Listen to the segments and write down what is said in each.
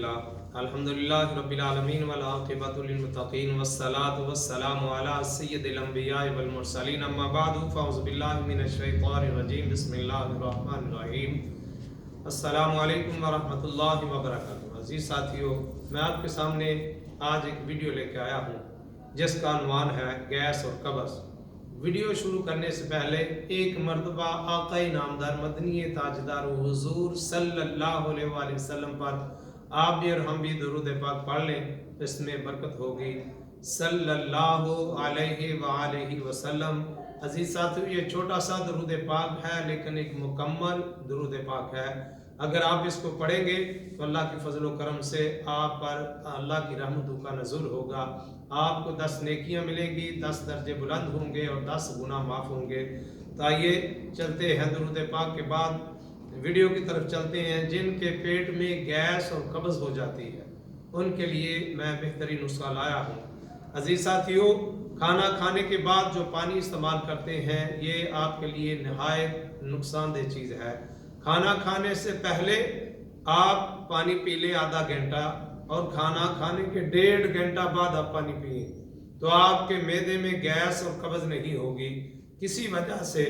बिस्मिल्लाह अल्हम्दुलिल्लाहि रब्बिल आलमीन वल आक़िबतु लिल मुत्तक़ीन वस्सलातु वस्सलामु अला सय्यिदिल अंबिया'i वल मुरसलीन अम्मा बअदु फ़अऊज़ु बिल्लाहि मिनश शैतानिर रजीम बिस्मिल्लाहिर रहमानिर रहीम अस्सलामु अलैकुम व रहमतुल्लाहि व बरकातुहू। अज़ीज़ साथियों, मैं आपके सामने आज एक वीडियो लेकर आया हूँ जिसका उन्वान है गैस और कब्ज़। वीडियो शुरू करने से पहले एक मरतबा आक़ाए नामदार मदनी ताजदार हुज़ूर सल्लल्लाहु अलैहि वसल्लम पर आप भी और हम भी दुरूद पाक पढ़ लें, इसमें बरकत होगी। सल्लल्लाहु अलैहि वसल्लम। अजीज़ साथियों, ये छोटा सा दुरूद पाक है लेकिन एक मुकम्मल दुरूद पाक है। अगर आप इसको पढ़ेंगे तो अल्लाह के फजल व करम से आप पर अल्लाह की रहमतों का नज़ुल होगा। आपको 10 नेकियां मिलेंगी, 10 दर्जे बुलंद होंगे और 10 गुनाह माफ़ होंगे। तो आइए चलते हैं दुरूद पाक के बाद वीडियो की तरफ चलते हैं। जिनके पेट में गैस और कब्ज़ हो जाती है उनके लिए मैं बेहतरीन नुस्खा लाया हूँ। अजीज़ साथियों, खाना खाने के बाद जो पानी इस्तेमाल करते हैं ये आपके लिए नहायत नुकसानदेह चीज़ है। खाना खाने से पहले आप पानी पी लें आधा घंटा और खाना खाने के 1.5 घंटा बाद आप पानी पिए तो आपके मैदे में गैस और कब्ज़ नहीं होगी। किसी वजह से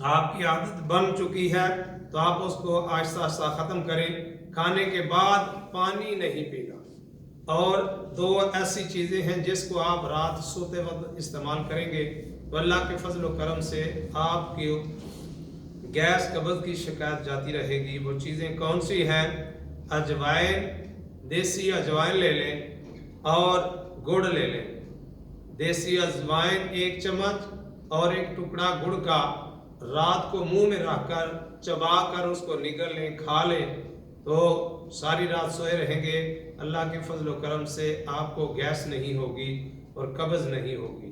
आपकी आदत बन चुकी है तो आप उसको आहिस्ता आहिस्ता ख़त्म करें। खाने के बाद पानी नहीं पीना। और 2 ऐसी चीज़ें हैं जिसको आप रात सोते वक्त इस्तेमाल करेंगे तो अल्लाह के फजल व करम से आपकी गैस कब्ज़ की शिकायत जाती रहेगी। वो चीज़ें कौन सी हैं? अजवाइन, देसी अजवाइन ले लें और गुड़ ले लें। देसी अजवाइन 1 चम्मच और 1 टुकड़ा गुड़ का रात को मुंह में रखकर चबा कर उसको निगल लें, खा लें तो सारी रात सोए रहेंगे। अल्लाह के फजल व करम से आपको गैस नहीं होगी और कब्ज़ नहीं होगी।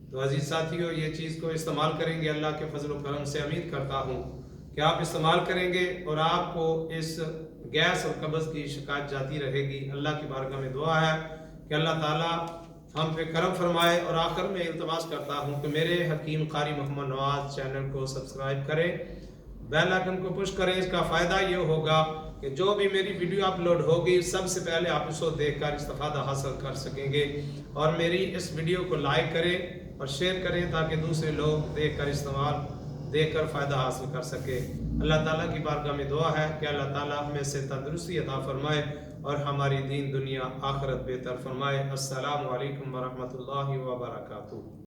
तो अजीज़ साथियों, ये चीज़ को इस्तेमाल करेंगे। अल्लाह के फजल व करम से उम्मीद करता हूँ कि आप इस्तेमाल करेंगे और आपको इस गैस और कब्ज़ की शिकायत जाती रहेगी। अल्लाह की बारगाह में दुआ है कि अल्लाह ताला हम पे करम फरमाए। और आखिर में इल्तिमास करता हूँ कि मेरे हकीम कारी मोहम्मद नवाज चैनल को सब्सक्राइब करें, बेल आइकन को पुश करें। इसका फ़ायदा ये होगा कि जो भी मेरी वीडियो अपलोड होगी सबसे पहले आप इसको देखकर इस्तिफादा हासिल कर सकेंगे। और मेरी इस वीडियो को लाइक करें और शेयर करें ताकि दूसरे लोग देखकर फ़ायदा हासिल कर सके। अल्लाह ताला की बारगाह में दुआ है कि अल्लाह ताला हमें से तंदुरुस्ती अता फरमाए और हमारी दीन दुनिया आखिरत बेहतर फरमाए। अस्सलामु अलैकुम व रहमतुल्लाहि व बरकातुहू।